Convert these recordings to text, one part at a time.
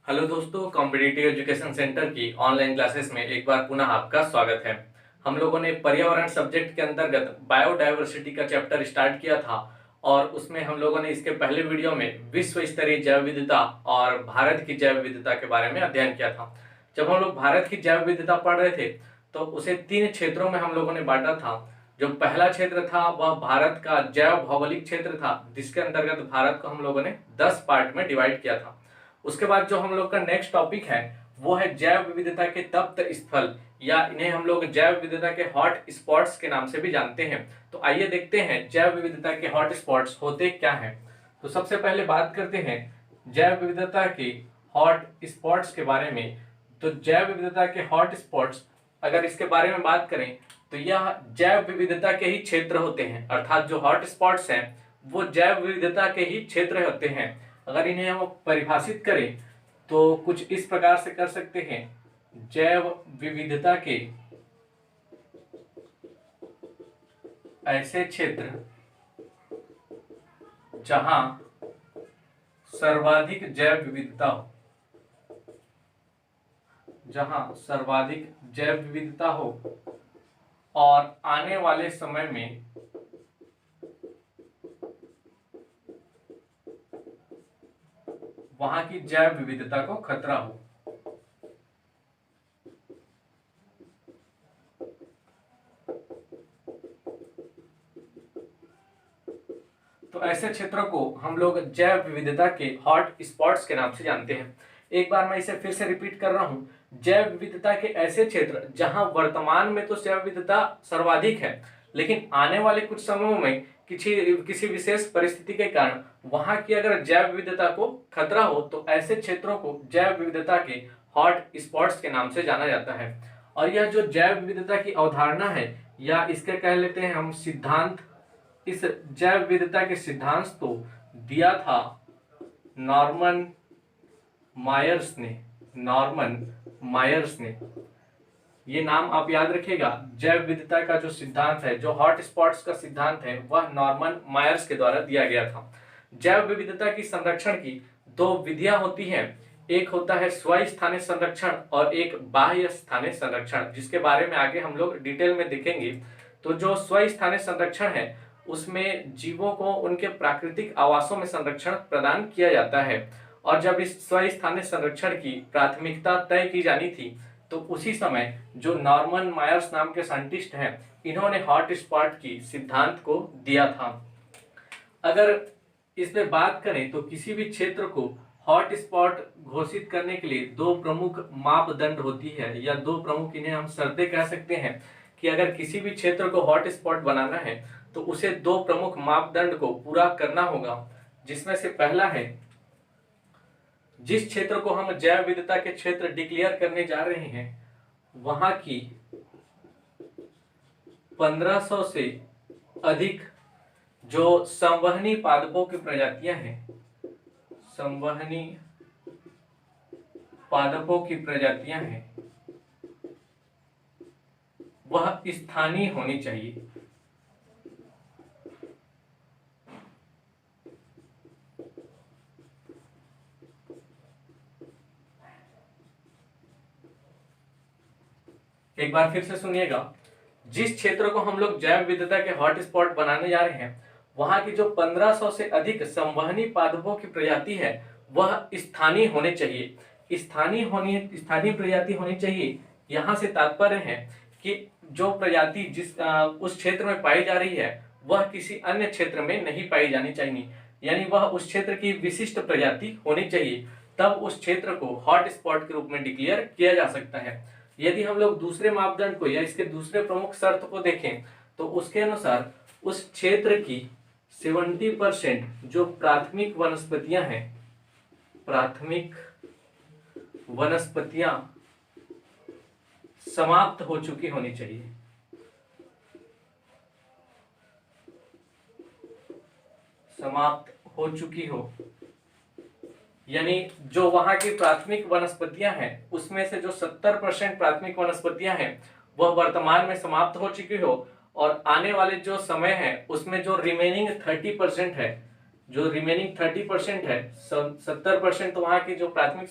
Hello दोस्तों, competitive education centre की online classes में एक बार पुनः आपका स्वागत है। हम लोगों ने पर्यावरण सब्जेक्ट के अंतर्गत बायोडायवर्सिटी का चैप्टर स्टार्ट किया था और उसमें हम लोगों ने इसके पहले वीडियो में विश्व स्तरीय जैव विविधता और भारत की जैव विविधता के बारे में अध्ययन किया था। जब हम लोग भारत की जैव विविधता पढ़ रहे थे तो उसे 3 क्षेत्रों में हम लोगों ने बांटा था। जो पहला क्षेत्र था वह भारत का जैव भौगोलिक क्षेत्र था, जिसके अंतर्गत भारत को हम लोगों ने 10 पार्ट में डिवाइड किया था। उसके बाद जो हम लोग का नेक्स्ट टॉपिक है वो है जैव विविधता के तप्त स्थल, या इन्हें हम लोग जैव विविधता के हॉट स्पॉट्स के नाम से भी जानते हैं। तो आइए देखते हैं जैव विविधता के हॉट स्पॉट्स होते क्या हैं। तो सबसे पहले बात करते हैं जैव विविधता के हॉट स्पॉट्स के बारे में। तो जैव विविधता के हॉट स्पॉट्स, अगर इसके बारे में बात करें तो यह जैव विविधता के ही क्षेत्र होते हैं, अर्थात जो हॉट स्पॉट्स हैं वो जैव विविधता के ही क्षेत्र होते हैं। अगर इन्हें हम परिभाषित करें तो कुछ इस प्रकार से कर सकते हैं। जैव विविधता के ऐसे क्षेत्र जहां सर्वाधिक जैव विविधता हो, और आने वाले समय में वहां की जैव विविधता को खतरा हो। तो ऐसे क्षेत्रों को हम लोग जैव विविधता के हॉट स्पॉट्स के नाम से जानते हैं। एक बार मैं इसे फिर से रिपीट कर रहा हूं। जैव विविधता के ऐसे क्षेत्र जहां वर्तमान में तो जैव विविधता सर्वाधिक है, लेकिन आने वाले कुछ समयों में किसी विशेष परिस्थिति के कारण वहां की अगर जैव विविधता को खतरा हो तो ऐसे क्षेत्रों को जैव विविधता के हॉट स्पॉट्स के नाम से जाना जाता है। और यह जो जैव विविधता की अवधारणा है, या इसके कह लेते हैं हम सिद्धांत, इस जैव विविधता के सिद्धांत तो दिया था नॉर्मन मायर्स ने। ये नाम आप याद रखिएगा। जैव विविधता का जो सिद्धांत है, जो हॉट स्पॉट्स का सिद्धांत है, वह नॉर्मन मायर्स के द्वारा दिया गया था। जैव विविधता की संरक्षण की 2 विधियां होती हैं। एक होता है स्वस्थानिक संरक्षण और एक बाह्य स्थानिक संरक्षण, जिसके बारे में आगे हम लोग डिटेल में देखेंगे। तो जो स्वस्थानिक संरक्षण है उसमें जीवों को उनके प्राकृतिक आवासों में संरक्षण प्रदान किया जाता है। और जब इस स्वस्थानिक संरक्षण की प्राथमिकता तय की जानी थी तो उसी समय जो नॉर्मन मायर्स नाम के साइंटिस्ट हैं, इन्होंने हॉट स्पॉट की सिद्धांत को दिया था। अगर इसमें बात करें तो किसी भी क्षेत्र को हॉट स्पॉट घोषित करने के लिए 2 प्रमुख मापदंड होती है, या 2 प्रमुख, इन्हें हम शर्तें कह सकते हैं कि अगर किसी भी क्षेत्र को हॉट स्पॉट बनाना है तो उसे 2 प्रमुख मापदंड को पूरा करना होगा। जिसमें से पहला है, जिस क्षेत्र को हम जैव विविधता के क्षेत्र डिक्लेयर करने जा रहे हैं वहां की 1500 से अधिक जो संवहनी पादपों की प्रजातियां हैं, वह स्थानीय होनी चाहिए। एक बार फिर से सुनिएगा। जिस क्षेत्र को हम लोग जैव विविधता के हॉट स्पॉट बनाने जा रहे हैं वहां की जो 1500 से अधिक संवहनी पादपों की प्रजाति है वह स्थानीय होने चाहिए। स्थानीय प्रजाति होनी चाहिए। यहाँ से तात्पर्य है कि जो प्रजाति उस क्षेत्र में पाई जा रही है वह किसी अन्य क्षेत्र में नहीं पाई जानी चाहिए, यानी वह उस क्षेत्र की विशिष्ट प्रजाति होनी चाहिए। तब उस क्षेत्र को हॉट स्पॉट के रूप में डिक्लेयर किया जा सकता है। यदि हम लोग दूसरे मापदंड को या इसके दूसरे प्रमुख शर्त को देखें तो उसके अनुसार उस क्षेत्र की 70% जो प्राथमिक वनस्पतियां समाप्त हो चुकी होनी चाहिए। यानी जो वहां की प्राथमिक वनस्पतियां हैं उसमें से जो 70% प्राथमिक वनस्पतियां हैं वह वर्तमान में समाप्त हो चुकी हो, और आने वाले जो समय है उसमें जो रिमेनिंग 30% है, जो रिमेनिंग 30% है, 70% तो वहाँ की जो प्राथमिक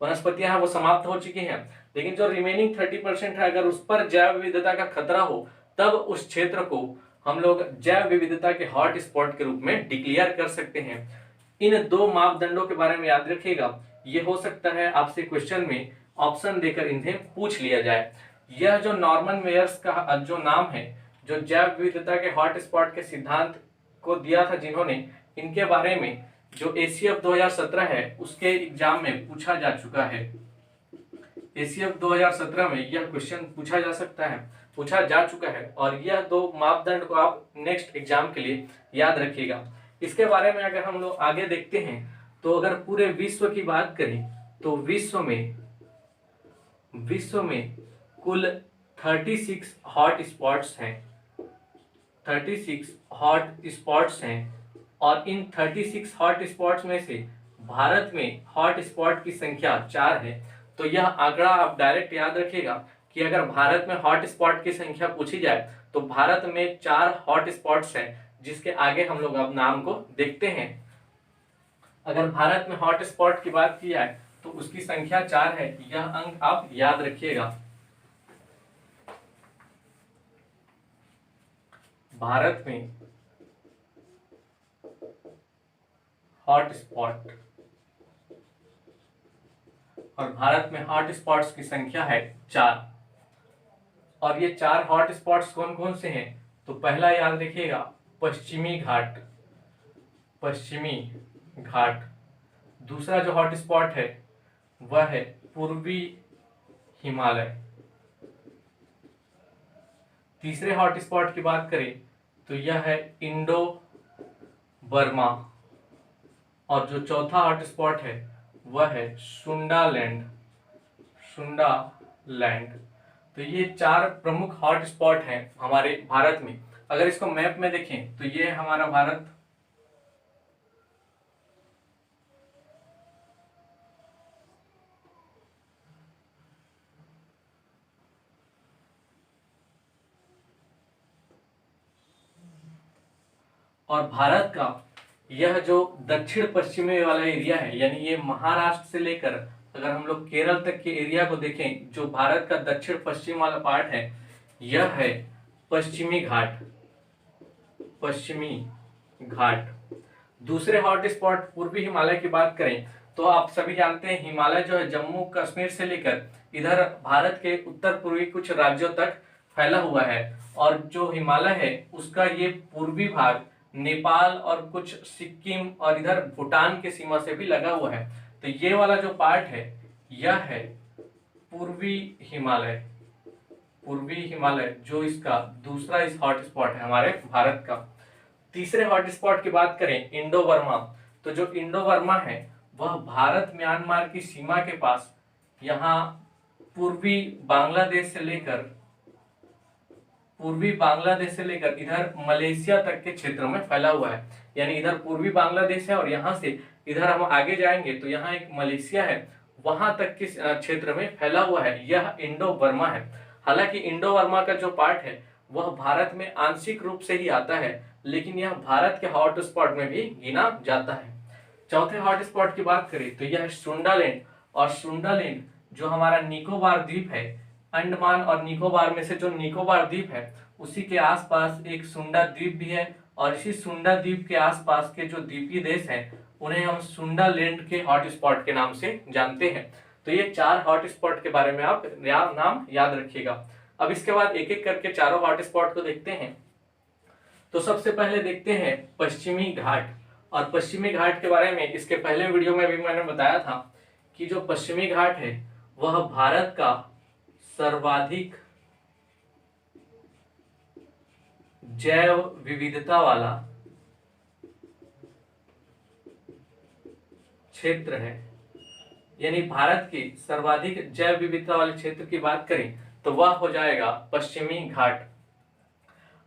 वनस्पतियां हैं वो समाप्त हो चुकी हैं, लेकिन जो रिमेनिंग 30% है अगर उस पर जैव विविधता का खतरा हो तब उस क्षेत्र को हम लोग जैव विविधता के हॉट स्पॉट के रूप में डिक्लेयर कर सकते हैं। इन दो मापदंडों के बारे में याद रखिएगा, ये हो सकता है आपसे क्वेश्चन में ऑप्शन देकर इन्हें पूछ लिया जाए। यह जो नॉर्मन मेयर्स का जो नाम है, जो जैव विविधता के हॉट स्पॉट के सिद्धांत को दिया था जिन्होंने, इनके बारे में जो एसीएफ 2017 है उसके एग्जाम में पूछा जा चुका है। एसीएफ 2017 में यह क्वेश्चन पूछा जा चुका है और यह दो मापदंड को आप नेक्स्ट एग्जाम के लिए याद रखिएगा। इसके बारे में अगर हम लोग आगे देखते हैं तो अगर पूरे विश्व की बात करें तो विश्व में कुल 36 हॉट स्पॉट्स हैं, 36 हॉट स्पॉट्स हैं और इन 36 हॉट स्पॉट्स में से भारत में हॉट स्पॉट की संख्या 4 है। तो यह आंकड़ा आप डायरेक्ट याद रखिएगा कि अगर भारत में हॉट स्पॉट की संख्या पूछी जाए तो भारत में 4 हॉट स्पॉट्स हैं, जिसके आगे हम लोग अब नाम को देखते हैं। अगर भारत में हॉट स्पॉट की बात की जाए तो उसकी संख्या 4 है, यह अंक आप याद रखिएगा। भारत में हॉट स्पॉट और भारत में हॉट स्पॉट्स की संख्या है 4 और ये 4 हॉट स्पॉट्स कौन कौन से हैं? तो पहला याद रखिएगा पश्चिमी घाट। दूसरा जो हॉट स्पॉट है वह है पूर्वी हिमालय। तीसरे हॉट स्पॉट की बात करें तो यह है इंडो बर्मा और जो चौथा हॉट स्पॉट है वह है सुंडालैंड। तो ये 4 प्रमुख हॉट स्पॉट हैं हमारे भारत में। अगर इसको मैप में देखें तो ये हमारा भारत, और भारत का यह जो दक्षिण पश्चिमी वाला एरिया है, यानी ये महाराष्ट्र से लेकर अगर हम लोग केरल तक के एरिया को देखें, जो भारत का दक्षिण पश्चिम वाला पार्ट है, यह है पश्चिमी घाट। दूसरे हॉट स्पॉट पूर्वी हिमालय की बात करें तो आप सभी जानते हैं हिमालय जो है जम्मू कश्मीर से लेकर इधर भारत के उत्तर पूर्वी कुछ राज्यों तक फैला हुआ है और जो हिमालय है उसका ये पूर्वी भाग नेपाल और कुछ सिक्किम और इधर भूटान के सीमा से भी लगा हुआ है। तो ये वाला जो पार्ट है यह है पूर्वी हिमालय जो इसका दूसरा इस हॉट स्पॉट है हमारे भारत का। तीसरे हॉट स्पॉट की बात करें इंडो बर्मा, तो जो इंडो बर्मा है वह भारत म्यांमार की सीमा के पास यहाँ पूर्वी बांग्लादेश से लेकर इधर मलेशिया तक के क्षेत्र में फैला हुआ है। यानी इधर पूर्वी बांग्लादेश है और यहाँ से इधर हम आगे जाएंगे तो यहाँ एक मलेशिया है, वहां तक के क्षेत्र में फैला हुआ है, यह इंडो बर्मा है। हालांकि इंडो बर्मा का जो पार्ट है वह भारत में आंशिक रूप से ही आता है, लेकिन यह भारत के हॉट स्पॉट में भी गिना जाता है। चौथे हॉट स्पॉट की बात करें तो यह है सुंडालैंड, और सुंडालैंड जो हमारा निकोबार द्वीप है, अंडमान और निकोबार में से जो निकोबार द्वीप है उसी के आसपास एक सुंडा द्वीप भी है और इसी सुंडा द्वीप के आसपास के जो द्वीपीय देश हैं उन्हें हम सुंडालैंड के हॉट स्पॉट के नाम से जानते हैं। तो ये 4 हॉट स्पॉट के बारे में आप नाम याद रखिएगा। अब इसके बाद एक एक करके चारों हॉट स्पॉट को देखते हैं। तो सबसे पहले देखते हैं पश्चिमी घाट, और पश्चिमी घाट के बारे में इसके पहले वीडियो में भी मैंने बताया था कि जो पश्चिमी घाट है वह भारत का सर्वाधिक जैव विविधता वाला क्षेत्र है। यानी भारत की सर्वाधिक जैव विविधता वाले क्षेत्र की बात करें तो वह हो जाएगा पश्चिमी घाट।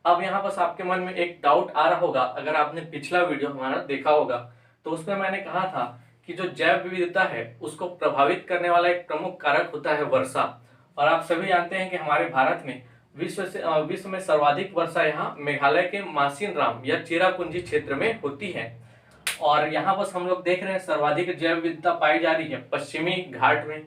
अब यहाँ बस आपके मन में एक डाउट आ रहा होगा, अगर आपने पिछला वीडियो हमारा देखा होगा तो उसमें मैंने कहा था कि जो जैव विविधता है उसको प्रभावित करने वाला एक प्रमुख कारक होता है वर्षा। और आप सभी जानते हैं कि हमारे भारत में विश्व में सर्वाधिक वर्षा यहाँ मेघालय के मासिनराम या चेरापूंजी क्षेत्र में होती है। और यहाँ बस हम लोग देख रहे हैं सर्वाधिक जैव विविधता पाई जा रही है पश्चिमी घाट में।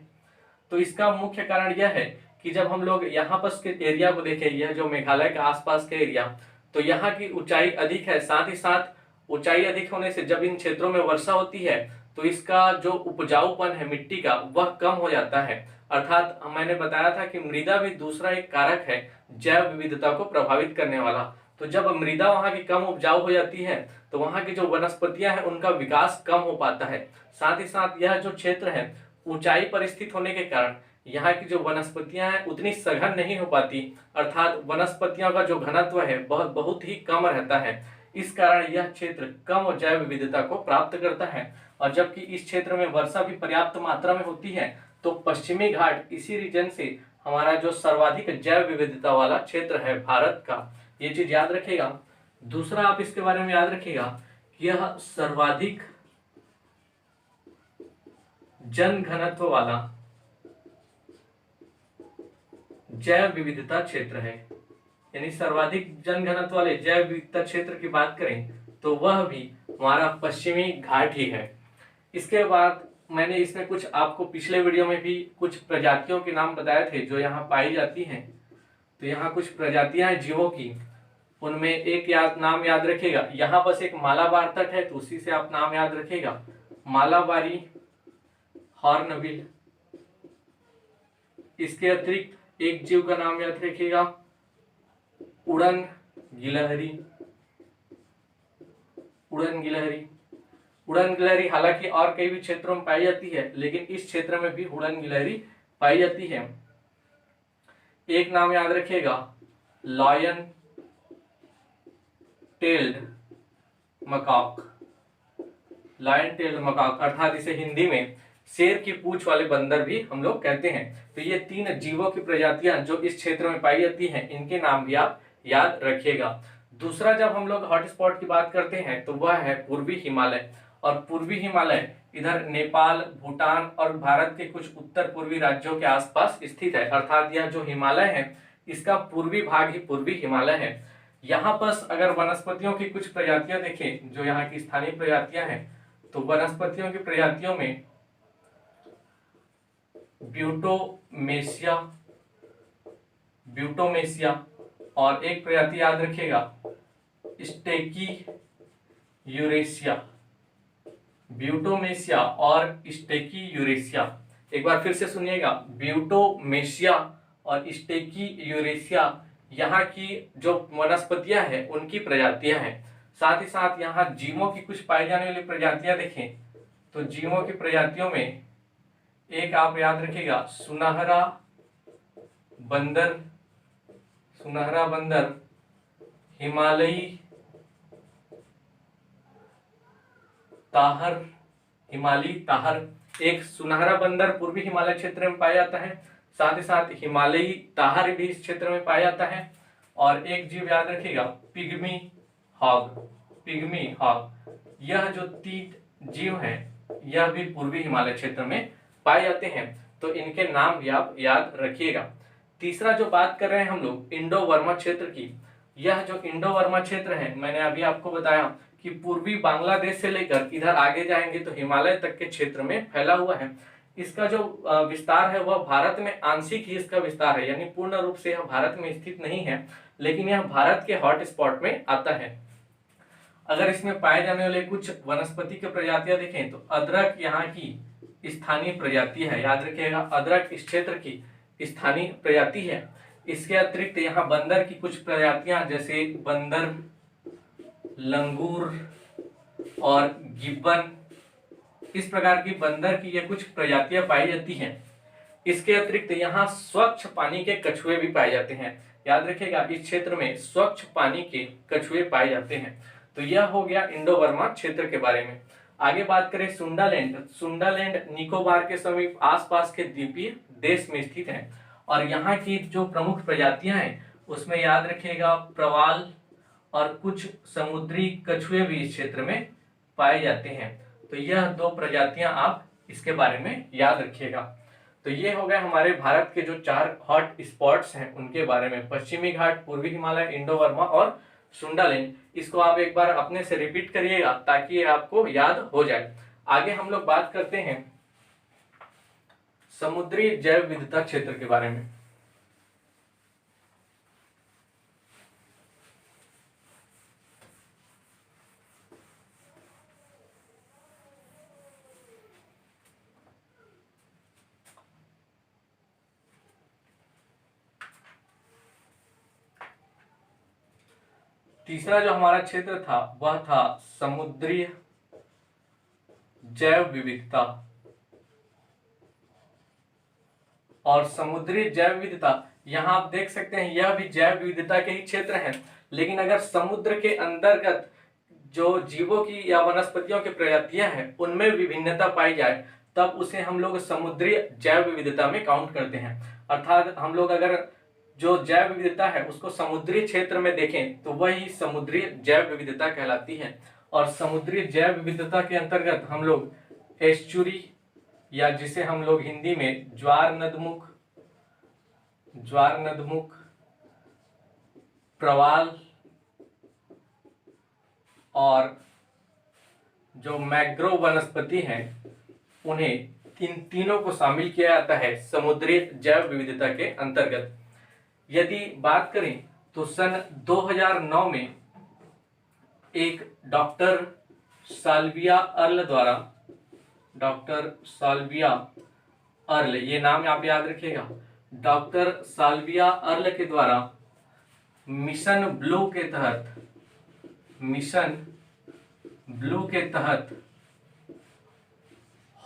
तो इसका मुख्य कारण यह है कि जब हम लोग यहाँ पर के एरिया को देखें, यह जो मेघालय के आसपास के एरिया, तो यहाँ की ऊंचाई अधिक है। साथ ही साथ ऊंचाई अधिक होने से जब इन क्षेत्रों में वर्षा होती है तो इसका जो उपजाऊपन है मिट्टी का वह कम हो जाता है। अर्थात मैंने बताया था कि मृदा भी दूसरा एक कारक है जैव विविधता को प्रभावित करने वाला। तो जब मृदा वहाँ की कम उपजाऊ हो जाती है तो वहाँ की जो वनस्पतियां हैं उनका विकास कम हो पाता है। साथ ही साथ यह जो क्षेत्र है ऊंचाई पर स्थित होने के कारण यहाँ की जो वनस्पतियां हैं उतनी सघन नहीं हो पाती, अर्थात वनस्पतियों का जो घनत्व है बहुत ही कम रहता है। इस कारण यह क्षेत्र कम जैव विविधता को प्राप्त करता है। और जबकि इस क्षेत्र में वर्षा भी पर्याप्त मात्रा में होती है, तो पश्चिमी घाट इसी रीजन से हमारा जो सर्वाधिक जैव विविधता वाला क्षेत्र है भारत का, ये चीज याद रखेगा। दूसरा आप इसके बारे में याद रखिएगा कि यह सर्वाधिक जन घनत्व वाला जैव विविधता क्षेत्र है। यानी सर्वाधिक जन घनत्व वाले जैव विविधता क्षेत्र की बात करें तो वह भी हमारा पश्चिमी घाट ही है। इसके बाद मैंने इसमें कुछ आपको पिछले वीडियो में भी कुछ प्रजातियों के नाम बताए थे जो यहाँ पाई जाती हैं। तो यहाँ कुछ प्रजातियां हैं जीवों की, उनमें एक नाम याद रखेगा। यहाँ बस एक मालाबार तट है तो उसी से आप नाम याद रखेगा, मालाबारी हॉर्नबिल। इसके अतिरिक्त एक जीव का नाम याद रखिएगा, उड़न गिलहरी। उड़न गिलहरी हालांकि और कई भी क्षेत्रों में पाई जाती है, लेकिन इस क्षेत्र में भी उड़न गिलहरी पाई जाती है। एक नाम याद रखिएगा, lion tailed macaque. Lion tailed macaque अर्थात इसे हिंदी में शेर की पूंछ वाले बंदर भी हम लोग कहते हैं। तो ये तीन जीवों की प्रजातियां जो इस क्षेत्र में पाई जाती हैं, इनके नाम भी आप याद रखिएगा। दूसरा, जब हम लोग हॉटस्पॉट की बात करते हैं तो वह है पूर्वी हिमालय। और पूर्वी हिमालय इधर नेपाल, भूटान और भारत के कुछ उत्तर पूर्वी राज्यों के आसपास स्थित है। अर्थात यह जो हिमालय है इसका पूर्वी भाग ही पूर्वी हिमालय है। यहाँ पर अगर वनस्पतियों की कुछ प्रजातियां देखें जो यहाँ की स्थानीय प्रजातियां हैं, तो वनस्पतियों की प्रजातियों में ब्यूटोमेसिया और एक प्रजाति याद रखिएगा स्टेकी यूरेशिया। ब्यूटोमेसिया और स्टेकी यूरेशिया, एक बार फिर से सुनिएगा, ब्यूटोमेसिया और स्टेकी यूरेशिया यहाँ की जो वनस्पतियां हैं उनकी प्रजातियां हैं। साथ ही साथ यहाँ जीवों की कुछ पाई जाने वाली प्रजातियां देखें तो जीवों की प्रजातियों में एक आप याद रखिएगा सुनहरा बंदर, हिमालयी ताहर। एक सुनहरा बंदर पूर्वी हिमालय क्षेत्र में पाया जाता है, साथ ही साथ हिमालयी ताहर भी इस क्षेत्र में पाया जाता है। और एक जीव याद रखिएगा पिग्मी हॉग। यह जो तीन जीव हैं यह भी पूर्वी हिमालय क्षेत्र में पाए जाते हैं, तो इनके नाम भी आप याद रखिएगा। तीसरा जो बात कर रहे हैं हम लोग इंडो वर्मा क्षेत्र की, यह जो इंडो वर्मा क्षेत्र है मैंने अभी आपको बताया कि पूर्वी बांग्लादेश से लेकर इधर आगे जाएंगे तो हिमालय तक के क्षेत्र में फैला हुआ है। इसका जो विस्तार है वह भारत में आंशिक ही इसका विस्तार है, यानी पूर्ण रूप से यह भारत में स्थित नहीं है, लेकिन यह भारत के हॉट स्पॉट में आता है। अगर इसमें पाए जाने वाले कुछ वनस्पति के प्रजातियां देखें तो अदरक यहाँ की स्थानीय प्रजाति है, याद रखिएगा अदरक इस क्षेत्र की स्थानीय प्रजाति है। इसके अतिरिक्त यहाँ बंदर की कुछ प्रजातियां जैसे बंदर, लंगूर और गिब्बन, इस प्रकार की बंदर की ये कुछ प्रजातियां पाई जाती हैं। इसके अतिरिक्त यहाँ स्वच्छ पानी के कछुए भी पाए जाते हैं, याद रखिएगा इस क्षेत्र में स्वच्छ पानी के कछुए पाए जाते हैं। तो यह हो गया इंडो बर्मा क्षेत्र के बारे में। आगे बात करें सुंडालैंड निकोबार के समीप आसपास के द्वीपीय देश में स्थित है। और यहाँ की जो प्रमुख प्रजातियां हैं उसमें याद रखिएगा प्रवाल और कुछ समुद्री कछुए भी इस क्षेत्र में पाए जाते हैं। तो यह दो प्रजातियां आप इसके बारे में याद रखिएगा। तो ये हो गए हमारे भारत के जो 4 हॉट स्पॉट्स हैं उनके बारे में, पश्चिमी घाट, पूर्वी हिमालय, इंडो बर्मा और सुंडालेन। इसको आप एक बार अपने से रिपीट करिएगा ताकि ये आपको याद हो जाए। आगे हम लोग बात करते हैं समुद्री जैव विविधता क्षेत्र के बारे में। तीसरा जो हमारा क्षेत्र था वह था समुद्री जैव विविधता। और समुद्री जैव विविधता यहाँ आप देख सकते हैं, यह भी जैव विविधता के ही क्षेत्र है, लेकिन अगर समुद्र के अंतर्गत जो जीवों की या वनस्पतियों की प्रजातियां हैं उनमें विभिन्नता पाई जाए तब उसे हम लोग समुद्री जैव विविधता में काउंट करते हैं। अर्थात हम लोग अगर जो जैव विविधता है उसको समुद्री क्षेत्र में देखें तो वही समुद्री जैव विविधता कहलाती है। और समुद्री जैव विविधता के अंतर्गत हम लोग एस्चुरी या जिसे हम लोग हिंदी में ज्वार नदमुख, प्रवाल और जो मैग्रोव वनस्पति हैं उन्हें इन तीनों को शामिल किया जाता है समुद्री जैव विविधता के अंतर्गत। यदि बात करें तो सन 2009 में एक डॉक्टर साल्विया अर्ल, ये नाम आप याद रखिएगा, डॉक्टर साल्विया अर्ल के द्वारा मिशन ब्लू के तहत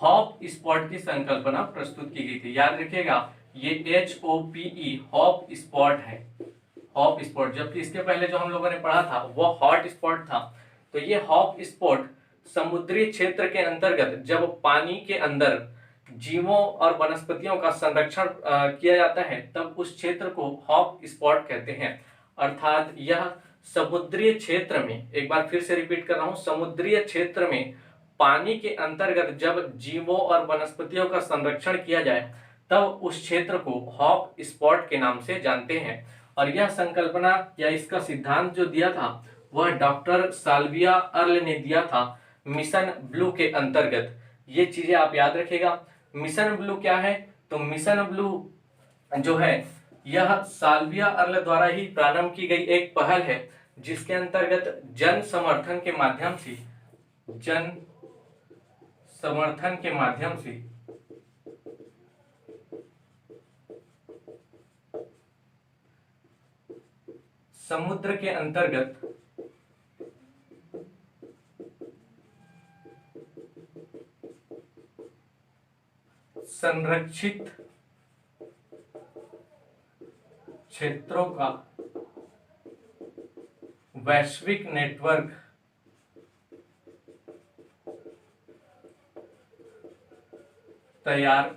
हॉप स्पॉट की संकल्पना प्रस्तुत की गई थी। याद रखिएगा ये HOPE हॉप स्पॉट है, हॉप स्पॉट, जबकि इसके पहले जो हम लोगों ने पढ़ा था वो हॉट स्पॉट था। तो ये हॉप स्पॉट समुद्री क्षेत्र के अंतर्गत जब पानी के अंदर जीवों और वनस्पतियों का संरक्षण किया जाता है तब उस क्षेत्र को हॉप स्पॉट कहते हैं। अर्थात यह समुद्री क्षेत्र में, एक बार फिर से रिपीट कर रहा हूं, समुद्री क्षेत्र में पानी के अंतर्गत जब जीवों और वनस्पतियों का संरक्षण किया जाए तब उस क्षेत्र को हॉप स्पॉट के नाम से जानते हैं। और यह संकल्पना या इसका सिद्धांत जो दिया था वह डॉक्टर साल्विया अर्ल ने दिया था मिशन ब्लू के अंतर्गत। ये चीजें आप याद रखिएगा। मिशन ब्लू क्या है? तो मिशन ब्लू जो है यह साल्विया अर्ल द्वारा ही प्रारंभ की गई एक पहल है जिसके अंतर्गत जन समर्थन के माध्यम से समुद्र के अंतर्गत संरक्षित क्षेत्रों का वैश्विक नेटवर्क तैयार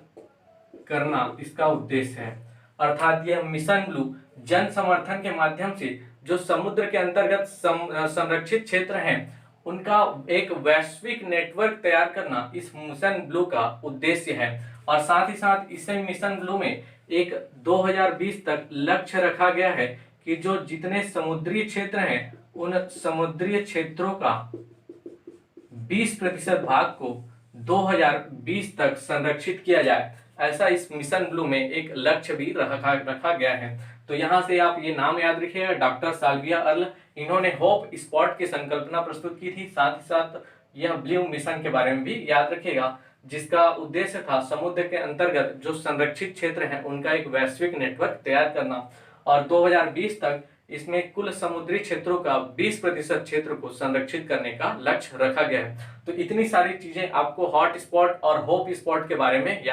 करना इसका उद्देश्य है। अर्थात यह मिशन ब्लू जन समर्थन के माध्यम से जो समुद्र के अंतर्गत संरक्षित क्षेत्र हैं उनका एक वैश्विक नेटवर्क तैयार करना इस मिशन ब्लू का उद्देश्य है। और साथ ही साथ इस मिशन ब्लू में एक 2020 तक लक्ष्य रखा गया है कि जो जितने समुद्री क्षेत्र हैं उन समुद्री क्षेत्रों का 20% भाग को 2020 तक संरक्षित किया जाए। ऐसा इस मिशन ब्लू में एक लक्ष्य भी रखा गया है। तो यहाँ से आप ये नाम याद रखिएगा, डॉक्टर साल्विया अर्ल, इन्होंने होप स्पॉट की संकल्पना प्रस्तुत की थी। साथ ही साथ यह ब्लू मिशन के बारे में भी याद रखिएगा जिसका उद्देश्य था समुद्र के अंतर्गत जो संरक्षित क्षेत्र हैं उनका एक वैश्विक नेटवर्क तैयार करना। और 2020 तक इसमें कुल समुद्री क्षेत्रों का 20% क्षेत्र को संरक्षित करने का लक्ष्य रखा गया है। तो इतनी सारी चीजें आपको हॉट स्पॉट और होप स्पॉट के बारे में